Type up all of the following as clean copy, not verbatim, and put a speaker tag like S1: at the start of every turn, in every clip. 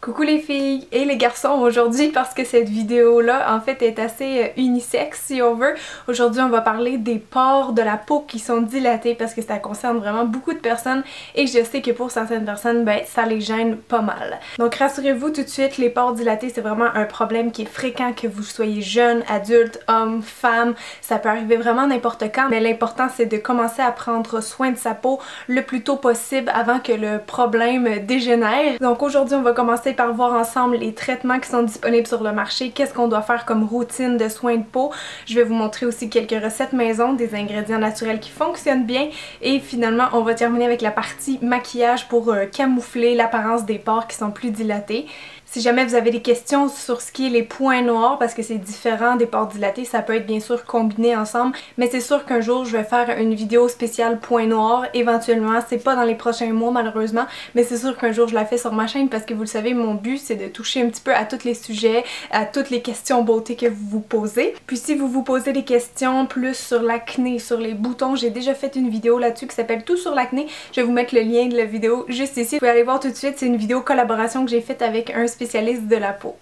S1: Coucou les filles et les garçons aujourd'hui parce que cette vidéo là en fait est assez unisexe si on veut. Aujourd'hui on va parler des pores de la peau qui sont dilatés parce que ça concerne vraiment beaucoup de personnes et je sais que pour certaines personnes ben ça les gêne pas mal. Donc rassurez-vous tout de suite, les pores dilatés c'est vraiment un problème qui est fréquent, que vous soyez jeune, adulte, homme, femme, ça peut arriver vraiment n'importe quand, mais l'important c'est de commencer à prendre soin de sa peau le plus tôt possible avant que le problème dégénère. Donc aujourd'hui on va commencer par voir ensemble les traitements qui sont disponibles sur le marché, qu'est-ce qu'on doit faire comme routine de soins de peau. Je vais vous montrer aussi quelques recettes maison, des ingrédients naturels qui fonctionnent bien et finalement on va terminer avec la partie maquillage pour camoufler l'apparence des pores qui sont plus dilatés. Si jamais vous avez des questions sur ce qui est les points noirs, parce que c'est différent des pores dilatés, ça peut être bien sûr combiné ensemble, mais c'est sûr qu'un jour je vais faire une vidéo spéciale points noirs, éventuellement, c'est pas dans les prochains mois malheureusement, mais c'est sûr qu'un jour je la fais sur ma chaîne parce que vous le savez, mon but c'est de toucher un petit peu à tous les sujets, à toutes les questions beauté que vous vous posez. Puis si vous vous posez des questions plus sur l'acné, sur les boutons, j'ai déjà fait une vidéo là-dessus qui s'appelle Tout sur l'acné, je vais vous mettre le lien de la vidéo juste ici. Vous pouvez aller voir tout de suite, c'est une vidéo collaboration que j'ai faite avec un spécialiste de la peau.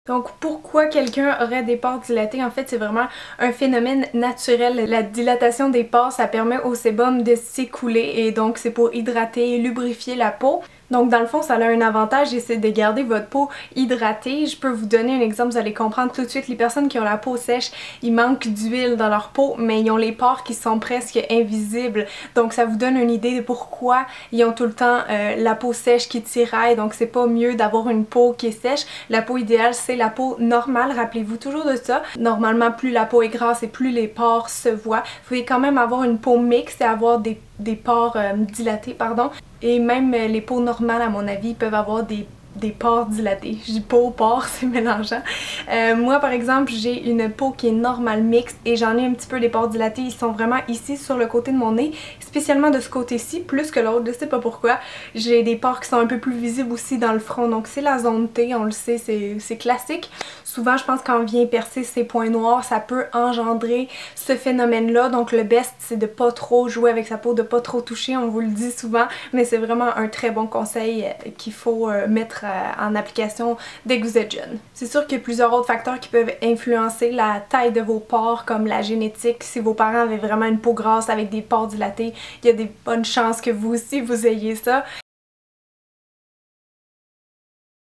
S1: Donc pourquoi quelqu'un aurait des pores dilatés? En fait c'est vraiment un phénomène naturel. La dilatation des pores ça permet au sébum de s'écouler et donc c'est pour hydrater et lubrifier la peau. Donc dans le fond ça a un avantage et c'est de garder votre peau hydratée. Je peux vous donner un exemple, vous allez comprendre tout de suite. Les personnes qui ont la peau sèche, ils manquent d'huile dans leur peau mais ils ont les pores qui sont presque invisibles. Donc ça vous donne une idée de pourquoi ils ont tout le temps la peau sèche qui tiraille. Donc c'est pas mieux d'avoir une peau qui est sèche. La peau idéale c'est la peau normale, rappelez-vous toujours de ça. Normalement plus la peau est grasse et plus les pores se voient. Vous pouvez quand même avoir une peau mixte et avoir des pores dilatés, pardon. Et même les peaux normales à mon avis peuvent avoir des pores dilatés. Je dis peau, pores, c'est mélangeant. Moi par exemple j'ai une peau qui est normale mixte et j'en ai un petit peu des pores dilatés. Ils sont vraiment ici sur le côté de mon nez, spécialement de ce côté-ci plus que l'autre, je sais pas pourquoi. J'ai des pores qui sont un peu plus visibles aussi dans le front, donc c'est la zone T, on le sait, c'est classique. Souvent je pense quand on vient percer ces points noirs ça peut engendrer ce phénomène là, donc le best c'est de pas trop jouer avec sa peau, de pas trop toucher, on vous le dit souvent, mais c'est vraiment un très bon conseil qu'il faut mettre en application dès que vous êtes jeune. C'est sûr qu'il y a plusieurs autres facteurs qui peuvent influencer la taille de vos pores comme la génétique. Si vos parents avaient vraiment une peau grasse avec des pores dilatés, il y a des bonnes chances que vous aussi vous ayez ça.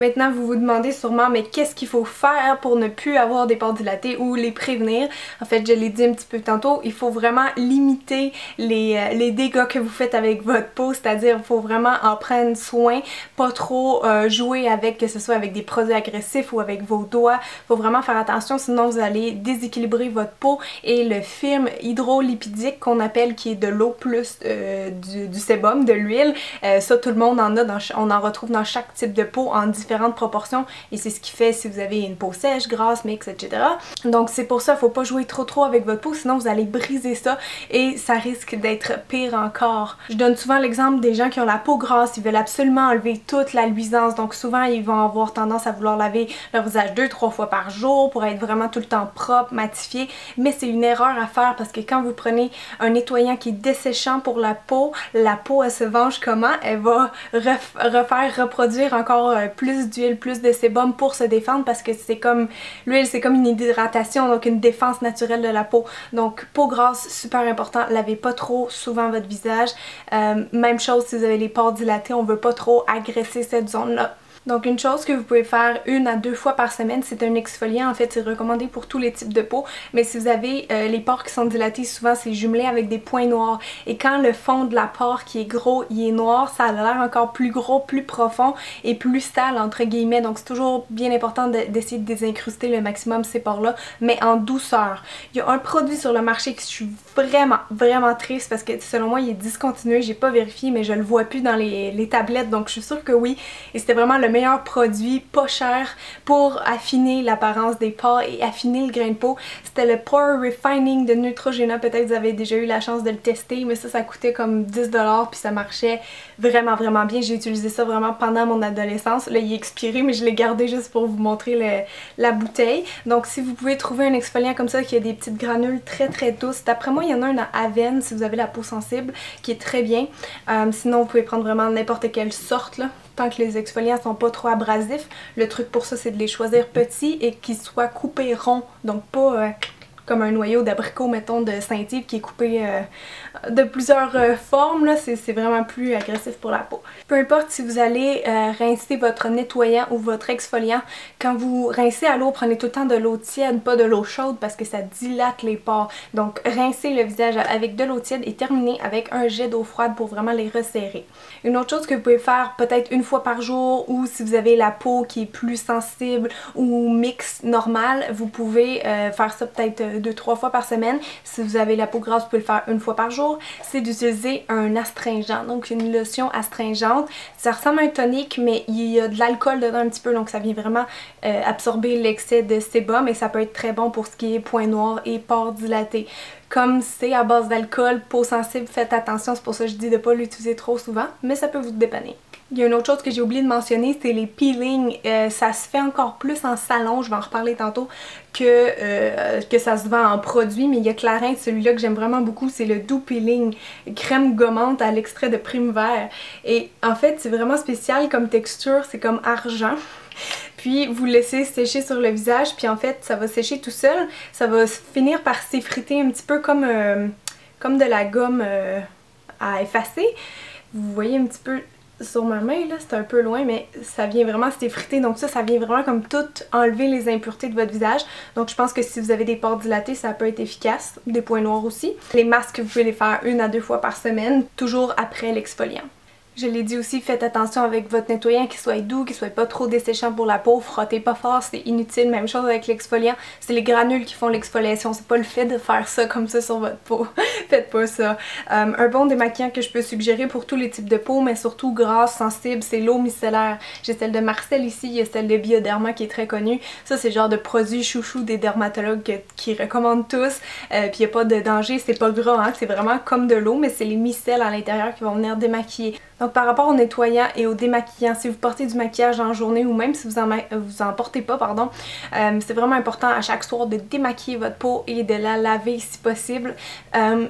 S1: Maintenant vous vous demandez sûrement mais qu'est-ce qu'il faut faire pour ne plus avoir des pores dilatés ou les prévenir? En fait je l'ai dit un petit peu tantôt, il faut vraiment limiter les dégâts que vous faites avec votre peau, c'est-à-dire il faut vraiment en prendre soin, pas trop jouer avec, que ce soit avec des produits agressifs ou avec vos doigts, il faut vraiment faire attention sinon vous allez déséquilibrer votre peau et le film hydrolipidique qu'on appelle qui est de l'eau plus du sébum, de l'huile, ça tout le monde en a, on en retrouve dans chaque type de peau en différentes proportions et c'est ce qui fait si vous avez une peau sèche, grasse, mixte, etc. Donc c'est pour ça, faut pas jouer trop avec votre peau sinon vous allez briser ça et ça risque d'être pire encore. Je donne souvent l'exemple des gens qui ont la peau grasse, ils veulent absolument enlever toute la luisance, donc souvent ils vont avoir tendance à vouloir laver leur visage 2-3 fois par jour pour être vraiment tout le temps propre, matifié, mais c'est une erreur à faire parce que quand vous prenez un nettoyant qui est desséchant pour la peau elle se venge comment? Elle va reproduire encore plus d'huile, plus de sébum pour se défendre parce que c'est comme l'huile, c'est comme une hydratation, donc une défense naturelle de la peau. Donc peau grasse, super important, lavez pas trop souvent votre visage. Même chose si vous avez les pores dilatés, on veut pas trop agresser cette zone-là. Donc une chose que vous pouvez faire 1 à 2 fois par semaine, c'est un exfoliant. En fait c'est recommandé pour tous les types de peau, mais si vous avez les pores qui sont dilatés, souvent c'est jumelé avec des points noirs et quand le fond de la pore qui est gros, il est noir, ça a l'air encore plus gros, plus profond et plus sale entre guillemets, donc c'est toujours bien important d'essayer de désincruster le maximum ces pores là, mais en douceur. Il y a un produit sur le marché que je suis vraiment triste parce que selon moi il est discontinué, j'ai pas vérifié mais je le vois plus dans les tablettes, donc je suis sûre que oui, et c'était vraiment le meilleur produit pas cher pour affiner l'apparence des pores et affiner le grain de peau. C'était le Pore Refining de Neutrogena. Peut-être vous avez déjà eu la chance de le tester, mais ça coûtait comme 10$ puis ça marchait vraiment bien. J'ai utilisé ça vraiment pendant mon adolescence. Là il est expiré mais je l'ai gardé juste pour vous montrer la bouteille. Donc si vous pouvez trouver un exfoliant comme ça qui a des petites granules très douces, d'après moi il y en a un dans Aven si vous avez la peau sensible qui est très bien. Sinon vous pouvez prendre vraiment n'importe quelle sorte là. Tant que les exfoliants sont pas trop abrasifs, le truc pour ça c'est de les choisir petits et qu'ils soient coupés ronds, donc pas comme un noyau d'abricot mettons de Saint-Yves qui est coupé de plusieurs formes, là c'est vraiment plus agressif pour la peau. Peu importe si vous allez rincer votre nettoyant ou votre exfoliant, quand vous rincez à l'eau, prenez tout le temps de l'eau tiède, pas de l'eau chaude parce que ça dilate les pores. Donc rincez le visage avec de l'eau tiède et terminez avec un jet d'eau froide pour vraiment les resserrer. Une autre chose que vous pouvez faire peut-être une fois par jour, ou si vous avez la peau qui est plus sensible ou mix normale, vous pouvez faire ça peut-être 2-3 fois par semaine. Si vous avez la peau grasse, vous pouvez le faire une fois par jour. C'est d'utiliser un astringent, donc une lotion astringente. Ça ressemble à un tonique mais il y a de l'alcool dedans un petit peu, donc ça vient vraiment absorber l'excès de sébum et ça peut être très bon pour ce qui est points noirs et pores dilatés. Comme c'est à base d'alcool, peau sensible, faites attention, c'est pour ça que je dis de ne pas l'utiliser trop souvent, mais ça peut vous dépanner. Il y a une autre chose que j'ai oublié de mentionner, c'est les peelings. Ça se fait encore plus en salon, je vais en reparler tantôt, que ça se vend en produit, mais il y a Clarins, celui-là que j'aime vraiment beaucoup, c'est le doux peeling crème gommante à l'extrait de prime vert. Et en fait, c'est vraiment spécial comme texture, c'est comme argent. Puis vous laissez sécher sur le visage, puis en fait ça va sécher tout seul, ça va finir par s'effriter un petit peu comme de la gomme à effacer. Vous voyez un petit peu sur ma main là, c'est un peu loin mais ça vient vraiment s'effriter, donc ça vient vraiment comme tout enlever les impuretés de votre visage. Donc je pense que si vous avez des pores dilatés ça peut être efficace, des points noirs aussi. Les masques vous pouvez les faire 1 à 2 fois par semaine, toujours après l'exfoliant. Je l'ai dit aussi, faites attention avec votre nettoyant, qu'il soit doux, qu'il soit pas trop desséchant pour la peau, frottez pas fort, c'est inutile. Même chose avec l'exfoliant, c'est les granules qui font l'exfoliation, c'est pas le fait de faire ça comme ça sur votre peau. Faites pas ça. Un bon démaquillant que je peux suggérer pour tous les types de peau, mais surtout grasse, sensible, c'est l'eau micellaire. J'ai celle de Marcel ici, il y a celle de Bioderma qui est très connue. Ça c'est le genre de produit chouchou des dermatologues qui recommandent tous. Puis y a pas de danger, c'est pas gras, hein, c'est vraiment comme de l'eau, mais c'est les micelles à l'intérieur qui vont venir démaquiller. Donc par rapport au nettoyant et au démaquillant, si vous portez du maquillage en journée ou même si vous en portez pas, pardon, c'est vraiment important à chaque soir de démaquiller votre peau et de la laver si possible.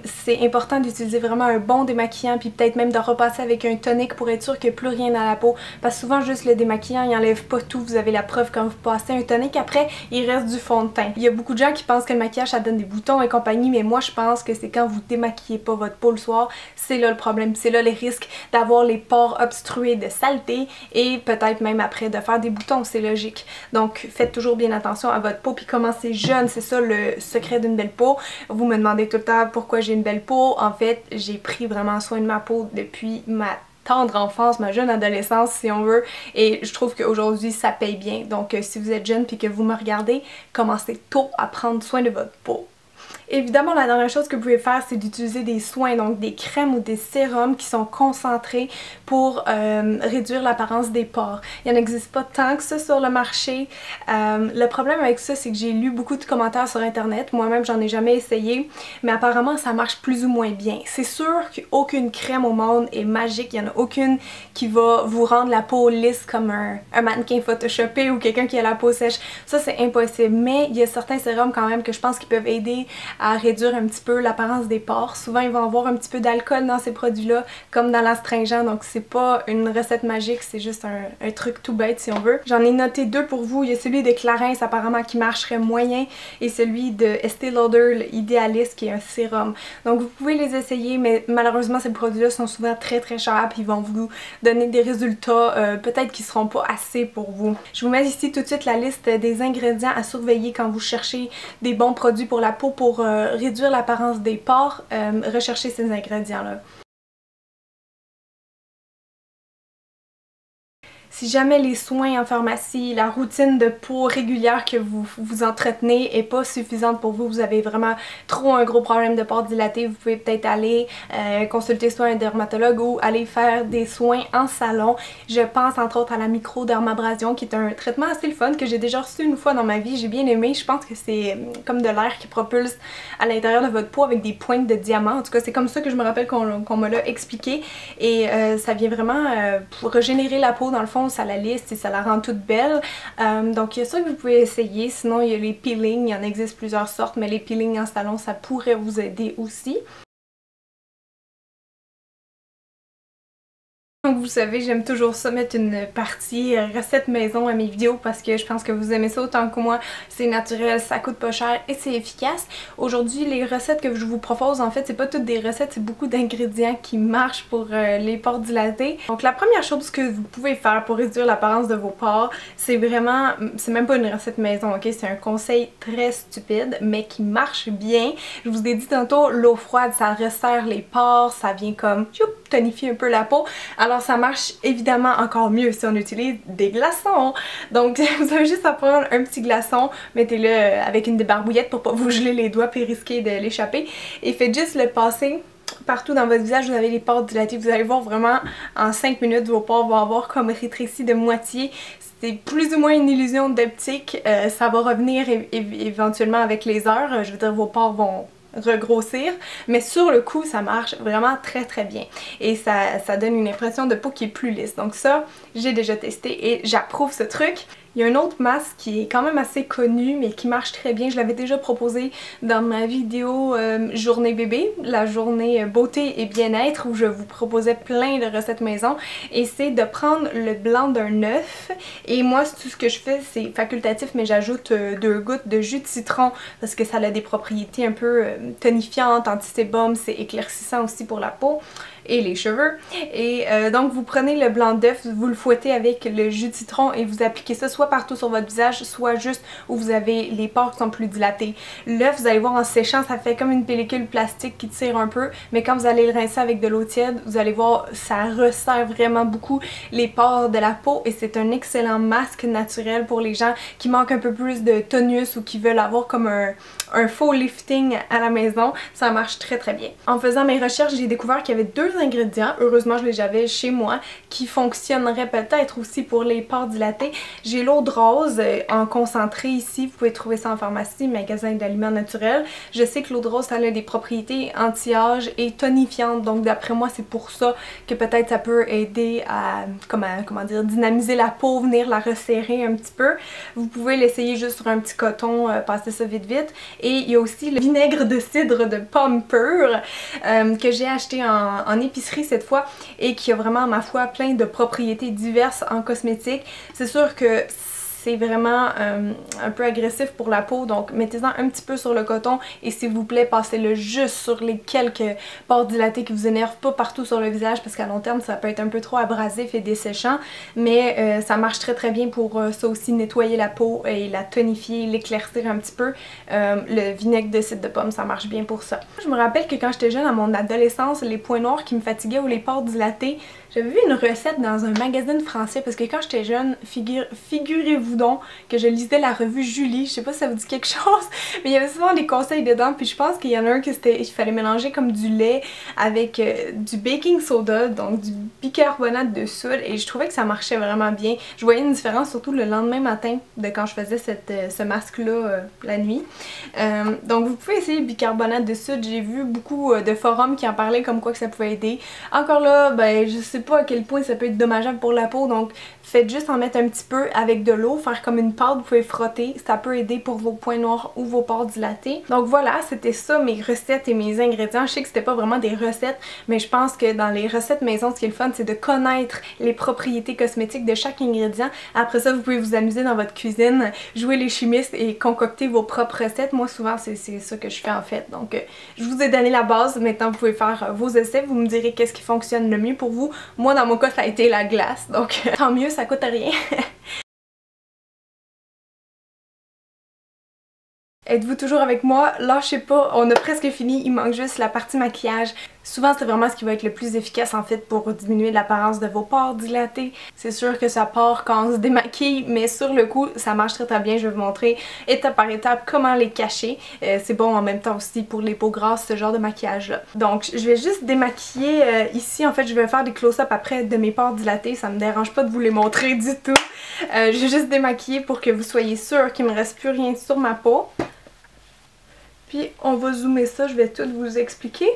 S1: C'est important d'utiliser vraiment un bon démaquillant puis peut-être même de repasser avec un tonique pour être sûr qu'il n'y a plus rien à la peau. Parce que souvent juste le démaquillant il enlève pas tout, vous avez la preuve quand vous passez un tonique après il reste du fond de teint. Il y a beaucoup de gens qui pensent que le maquillage ça donne des boutons et compagnie, mais moi je pense que c'est quand vous démaquillez pas votre peau le soir, c'est là le problème, c'est là les risques d'avoir les pores obstrués de saleté et peut-être même après de faire des boutons, c'est logique. Donc faites toujours bien attention à votre peau puis commencez jeune, c'est ça le secret d'une belle peau. Vous me demandez tout le temps pourquoi j'ai une belle peau. En fait j'ai pris vraiment soin de ma peau depuis ma tendre enfance, ma jeune adolescence si on veut, et je trouve qu'aujourd'hui ça paye bien. Donc si vous êtes jeune puis que vous me regardez, commencez tôt à prendre soin de votre peau. Évidemment, la dernière chose que vous pouvez faire, c'est d'utiliser des soins, donc des crèmes ou des sérums qui sont concentrés pour réduire l'apparence des pores. Il n'y en existe pas tant que ça sur le marché. Le problème avec ça, c'est que j'ai lu beaucoup de commentaires sur internet. Moi-même, j'en ai jamais essayé, mais apparemment, ça marche plus ou moins bien. C'est sûr qu'aucune crème au monde est magique. Il n'y en a aucune qui va vous rendre la peau lisse comme un mannequin photoshopé ou quelqu'un qui a la peau sèche. Ça, c'est impossible. Mais il y a certains sérums quand même que je pense qu'ils peuvent aider à réduire un petit peu l'apparence des pores. Souvent ils vont avoir un petit peu d'alcool dans ces produits-là, comme dans l'astringent, donc c'est pas une recette magique, c'est juste un truc tout bête si on veut. J'en ai noté 2 pour vous. Il y a celui de Clarins apparemment qui marcherait moyen et celui de Estée Lauder, le Idealist, qui est un sérum. Donc vous pouvez les essayer, mais malheureusement ces produits-là sont souvent très chers puis ils vont vous donner des résultats peut-être qui seront pas assez pour vous. Je vous mets ici tout de suite la liste des ingrédients à surveiller quand vous cherchez des bons produits pour la peau pour réduire l'apparence des pores. Recherchez ces ingrédients-là. si jamais les soins en pharmacie, la routine de peau régulière que vous entretenez est pas suffisante pour vous, vous avez vraiment trop un gros problème de pores dilatés, vous pouvez peut-être aller consulter soit un dermatologue ou aller faire des soins en salon. Je pense entre autres à la microdermabrasion qui est un traitement assez le fun que j'ai déjà reçu une fois dans ma vie, j'ai bien aimé. Je pense que c'est comme de l'air qui propulse à l'intérieur de votre peau avec des pointes de diamant. En tout cas, c'est comme ça que je me rappelle qu'on me l'a expliqué et ça vient vraiment pour régénérer la peau dans le fond, ça la lisse et ça la rend toute belle. Donc il y a ça que vous pouvez essayer. Sinon il y a les peelings, il y en existe plusieurs sortes, mais les peelings en salon ça pourrait vous aider aussi. Donc vous savez, j'aime toujours ça, mettre une partie recette maison à mes vidéos parce que je pense que vous aimez ça autant que moi. C'est naturel, ça coûte pas cher et c'est efficace. Aujourd'hui, les recettes que je vous propose, en fait, c'est pas toutes des recettes, c'est beaucoup d'ingrédients qui marchent pour les pores dilatés. Donc la première chose que vous pouvez faire pour réduire l'apparence de vos pores, c'est vraiment, c'est même pas une recette maison, ok? C'est un conseil très stupide, mais qui marche bien. Je vous ai dit tantôt, l'eau froide, ça resserre les pores, ça vient comme, tonifier un peu la peau. Alors ça marche évidemment encore mieux si on utilise des glaçons. Donc vous avez juste à prendre un petit glaçon, mettez-le avec une débarbouillette pour pas vous geler les doigts puis risquer de l'échapper et faites juste le passer partout dans votre visage. Vous avez les pores dilatés, vous allez voir vraiment en 5 minutes vos pores vont avoir comme rétréci de moitié. C'est plus ou moins une illusion d'optique, ça va revenir éventuellement avec les heures, je veux dire vos pores vont regrossir, mais sur le coup ça marche vraiment très très bien et ça donne une impression de peau qui est plus lisse. Donc ça j'ai déjà testé et j'approuve ce truc. Il y a un autre masque qui est quand même assez connu mais qui marche très bien, je l'avais déjà proposé dans ma vidéo journée bébé, la journée beauté et bien-être où je vous proposais plein de recettes maison et c'est de prendre le blanc d'un œuf et moi tout ce que je fais c'est facultatif mais j'ajoute 2 gouttes de jus de citron parce que ça a des propriétés un peu tonifiantes, anti-sébum, c'est éclaircissant aussi pour la peau et les cheveux. Et donc vous prenez le blanc d'œuf, vous le fouettez avec le jus de citron et vous appliquez ça soit partout sur votre visage, soit juste où vous avez les pores qui sont plus dilatés. L'œuf, vous allez voir en séchant, ça fait comme une pellicule plastique qui tire un peu, mais quand vous allez le rincer avec de l'eau tiède, vous allez voir ça resserre vraiment beaucoup les pores de la peau et c'est un excellent masque naturel pour les gens qui manquent un peu plus de tonus ou qui veulent avoir comme un faux lifting à la maison. Ça marche très très bien. En faisant mes recherches, j'ai découvert qu'il y avait 2 ingrédients, heureusement je les avais chez moi, qui fonctionneraient peut-être aussi pour les pores dilatés. J'ai l'eau de rose en concentré ici, vous pouvez trouver ça en pharmacie, magasin d'aliments naturels. Je sais que l'eau de rose ça a des propriétés anti-âge et tonifiantes, donc d'après moi c'est pour ça que peut-être ça peut aider à comment dire, dynamiser la peau, venir la resserrer un petit peu. Vous pouvez l'essayer juste sur un petit coton, passer ça vite vite. Et il y a aussi le vinaigre de cidre de pomme pure que j'ai acheté en épicerie cette fois et qui a vraiment, ma foi, plein de propriétés diverses en cosmétique. C'est sûr que c'est vraiment un peu agressif pour la peau, donc mettez-en un petit peu sur le coton et s'il vous plaît passez-le juste sur les quelques pores dilatés qui vous énervent, pas partout sur le visage parce qu'à long terme ça peut être un peu trop abrasif et desséchant, mais ça marche très très bien pour ça aussi, nettoyer la peau et la tonifier, l'éclaircir un petit peu. Le vinaigre de cidre de pomme ça marche bien pour ça. Je me rappelle que quand j'étais jeune, à mon adolescence, les points noirs qui me fatiguaient ou les pores dilatés, j'avais vu une recette dans un magazine français parce que quand j'étais jeune, figurez-vous donc que je lisais la revue Julie, je sais pas si ça vous dit quelque chose, mais il y avait souvent des conseils dedans, puis je pense qu'il y en a un que c'était, il fallait mélanger comme du lait avec du baking soda, donc du bicarbonate de soude, et je trouvais que ça marchait vraiment bien. Je voyais une différence surtout le lendemain matin de quand je faisais ce masque-là la nuit. Donc vous pouvez essayer le bicarbonate de soude, j'ai vu beaucoup de forums qui en parlaient comme quoi que ça pouvait aider. Encore là, ben je sais pas à quel point ça peut être dommageable pour la peau, donc faites juste en mettre un petit peu avec de l'eau, faire comme une pâte, vous pouvez frotter, ça peut aider pour vos points noirs ou vos pores dilatés. Donc voilà, c'était ça mes recettes et mes ingrédients. Je sais que c'était pas vraiment des recettes, mais je pense que dans les recettes maison, ce qui est le fun, c'est de connaître les propriétés cosmétiques de chaque ingrédient. Après ça, vous pouvez vous amuser dans votre cuisine, jouer les chimistes et concocter vos propres recettes. Moi souvent c'est ça que je fais en fait. Donc je vous ai donné la base, maintenant vous pouvez faire vos essais, vous me direz qu'est-ce qui fonctionne le mieux pour vous. Moi dans mon cas ça a été la glace, donc tant mieux, ça coûte rien. Êtes-vous toujours avec moi? Lâchez pas, on a presque fini, il manque juste la partie maquillage. Souvent, c'est vraiment ce qui va être le plus efficace en fait pour diminuer l'apparence de vos pores dilatés. C'est sûr que ça part quand on se démaquille, mais sur le coup, ça marche très bien. Je vais vous montrer étape par étape comment les cacher. C'est bon en même temps aussi pour les peaux grasses, ce genre de maquillage-là. Donc, je vais juste démaquiller ici. En fait, je vais faire des close-up après de mes pores dilatés. Ça me dérange pas de vous les montrer du tout. Je vais juste démaquiller pour que vous soyez sûr qu'il me reste plus rien sur ma peau. Puis, on va zoomer ça. Je vais tout vous expliquer.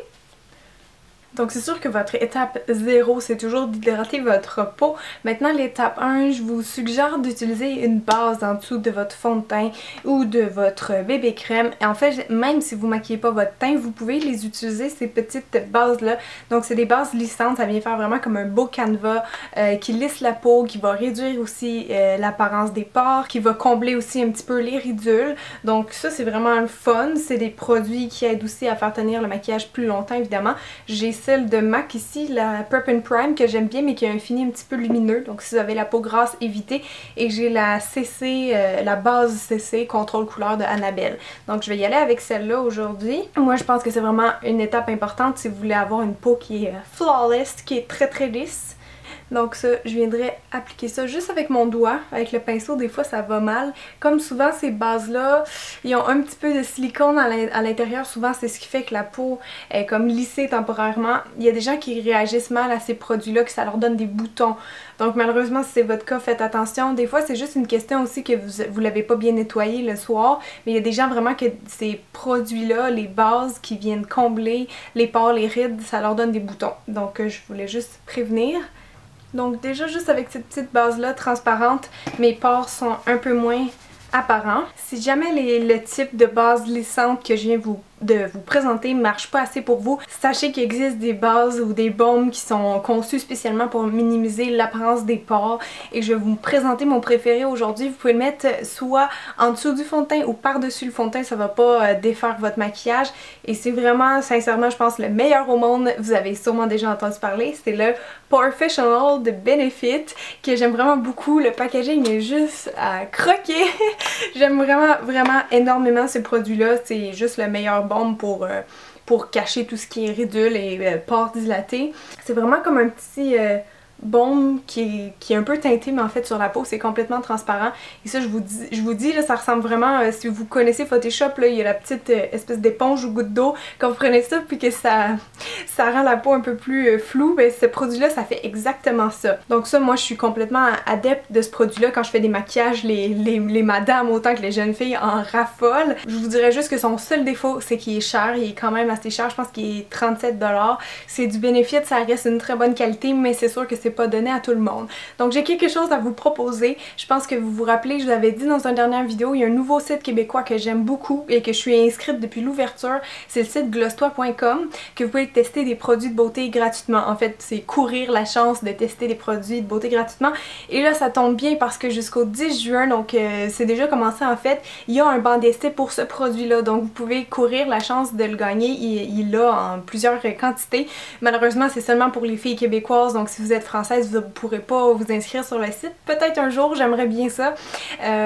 S1: Donc c'est sûr que votre étape 0, c'est toujours d'hydrater votre peau. Maintenant l'étape 1, je vous suggère d'utiliser une base en dessous de votre fond de teint ou de votre bébé crème. Et en fait, même si vous maquillez pas votre teint, vous pouvez les utiliser, ces petites bases-là. Donc c'est des bases lissantes, ça vient faire vraiment comme un beau canevas qui lisse la peau, qui va réduire aussi l'apparence des pores, qui va combler aussi un petit peu les ridules. Donc ça c'est vraiment le fun, c'est des produits qui aident aussi à faire tenir le maquillage plus longtemps évidemment. J'ai celle de MAC ici, la Prep and Prime que j'aime bien mais qui a un fini un petit peu lumineux, donc si vous avez la peau grasse, évitez. Et j'ai la CC, la base CC Contrôle Couleur de Annabelle. Donc je vais y aller avec celle-là aujourd'hui. Moi je pense que c'est vraiment une étape importante si vous voulez avoir une peau qui est flawless, qui est très lisse. Donc ça, je viendrai appliquer ça juste avec mon doigt, avec le pinceau, des fois ça va mal. Comme souvent ces bases-là, ils ont un petit peu de silicone à l'intérieur, souvent c'est ce qui fait que la peau est comme lissée temporairement. Il y a des gens qui réagissent mal à ces produits-là, que ça leur donne des boutons. Donc malheureusement si c'est votre cas, faites attention. Des fois c'est juste une question aussi que vous l'avez pas bien nettoyé le soir, mais il y a des gens vraiment que ces produits-là, les bases qui viennent combler les pores, les rides, ça leur donne des boutons. Donc je voulais juste prévenir. Donc déjà juste avec cette petite base là transparente, mes pores sont un peu moins apparents. Si jamais le type de base lissante que je viens de vous présenter ne marche pas assez pour vous, sachez qu'il existe des bases ou des baumes qui sont conçus spécialement pour minimiser l'apparence des pores et je vais vous présenter mon préféré aujourd'hui. Vous pouvez le mettre soit en dessous du fond de teint ou par-dessus le fond de teint, ça va pas défaire votre maquillage et c'est vraiment sincèrement je pense le meilleur au monde. Vous avez sûrement déjà entendu parler, c'est le Porefessional de Benefit que j'aime vraiment beaucoup. Le packaging est juste à croquer. J'aime vraiment énormément ce produit-là, c'est juste le meilleur baume pour cacher tout ce qui est ridule et pores dilatés. C'est vraiment comme un petit baume qui est un peu teinté mais en fait sur la peau c'est complètement transparent et ça je vous dis là, ça ressemble vraiment si vous connaissez Photoshop là, il y a la petite espèce d'éponge ou goutte d'eau quand vous prenez ça puis que ça rend la peau un peu plus floue, ben ce produit là ça fait exactement ça. Donc ça moi je suis complètement adepte de ce produit là quand je fais des maquillages, les madames autant que les jeunes filles en raffolent. Je vous dirais juste que son seul défaut c'est qu'il est cher, il est quand même assez cher, je pense qu'il est 37$. C'est du Benefit, ça reste une très bonne qualité mais c'est sûr que c'est pas donné à tout le monde. Donc j'ai quelque chose à vous proposer. Je pense que vous vous rappelez, je vous avais dit dans une dernière vidéo, il y a un nouveau site québécois que j'aime beaucoup et que je suis inscrite depuis l'ouverture. C'est le site glosstoi.com que vous pouvez tester des produits de beauté gratuitement. En fait, c'est courir la chance de tester des produits de beauté gratuitement. Et là, ça tombe bien parce que jusqu'au 10 juin, donc c'est déjà commencé en fait, il y a un banc d'essai pour ce produit-là. Donc vous pouvez courir la chance de le gagner. Il l'a en plusieurs quantités. Malheureusement, c'est seulement pour les filles québécoises. Donc si vous êtes française, vous ne pourrez pas vous inscrire sur le site. Peut-être un jour, j'aimerais bien ça.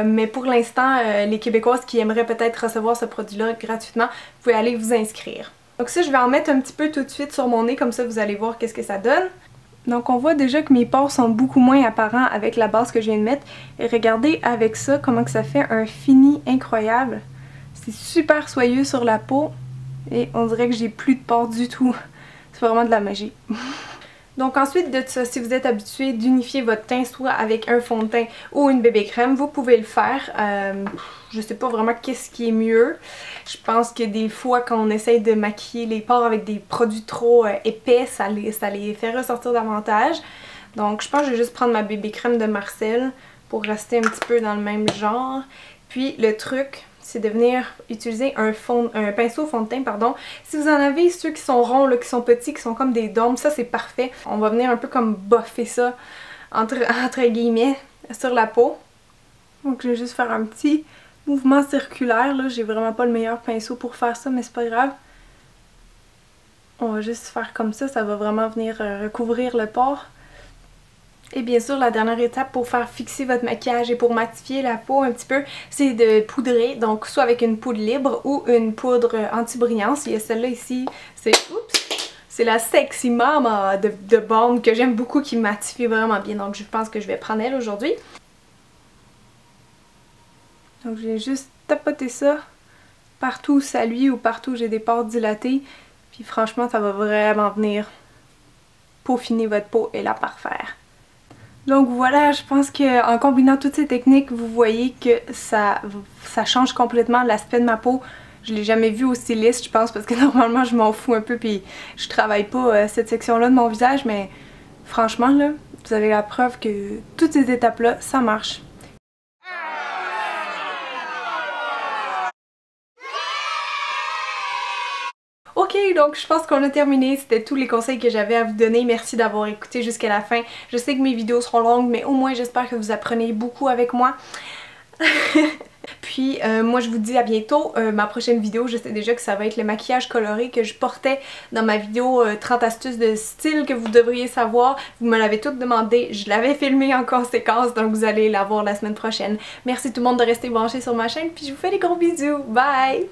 S1: Mais pour l'instant, les Québécoises qui aimeraient peut-être recevoir ce produit-là gratuitement, vous pouvez aller vous inscrire. Donc ça, je vais en mettre un petit peu tout de suite sur mon nez, comme ça vous allez voir qu'est-ce que ça donne. Donc on voit déjà que mes pores sont beaucoup moins apparents avec la base que je viens de mettre. Et regardez avec ça comment que ça fait un fini incroyable. C'est super soyeux sur la peau et on dirait que j'ai plus de pores du tout. C'est vraiment de la magie. Donc ensuite de ça, si vous êtes habitué d'unifier votre teint soit avec un fond de teint ou une bébé crème, vous pouvez le faire. Je sais pas vraiment qu'est-ce qui est mieux. Je pense que des fois quand on essaye de maquiller les pores avec des produits trop épais, ça les fait ressortir davantage. Donc je pense que je vais juste prendre ma bébé crème de Marcel pour rester un petit peu dans le même genre. Puis le truc, c'est de venir utiliser un pinceau fond de teint, pardon. Si vous en avez ceux qui sont ronds, là, qui sont petits, qui sont comme des dômes, ça c'est parfait. On va venir un peu comme boffer ça, entre guillemets, sur la peau. Donc je vais juste faire un petit mouvement circulaire, là. J'ai vraiment pas le meilleur pinceau pour faire ça, mais c'est pas grave. On va juste faire comme ça va vraiment venir recouvrir le pore. Et bien sûr, la dernière étape pour faire fixer votre maquillage et pour matifier la peau un petit peu, c'est de poudrer. Donc soit avec une poudre libre ou une poudre anti-brillance. Il y a celle-là ici, c'est c'est la Sexy Mama de Balm que j'aime beaucoup, qui matifie vraiment bien. Donc je pense que je vais prendre elle aujourd'hui. Donc je vais juste tapoter ça partout où ça luit ou partout où j'ai des pores dilatés. Puis franchement, ça va vraiment venir peaufiner votre peau et la parfaire. Donc voilà, je pense qu'en combinant toutes ces techniques, vous voyez que ça change complètement l'aspect de ma peau. Je l'ai jamais vu aussi lisse, je pense, parce que normalement je m'en fous un peu puis je travaille pas cette section-là de mon visage, mais franchement là, vous avez la preuve que toutes ces étapes-là, ça marche. Ok, donc je pense qu'on a terminé, c'était tous les conseils que j'avais à vous donner. Merci d'avoir écouté jusqu'à la fin. Je sais que mes vidéos seront longues, mais au moins j'espère que vous apprenez beaucoup avec moi. Puis moi je vous dis à bientôt. Ma prochaine vidéo, je sais déjà que ça va être le maquillage coloré que je portais dans ma vidéo 30 astuces de style que vous devriez savoir. Vous me l'avez toutes demandé, je l'avais filmé en conséquence, donc vous allez la voir la semaine prochaine. Merci tout le monde de rester branché sur ma chaîne, puis je vous fais des gros bisous. Bye!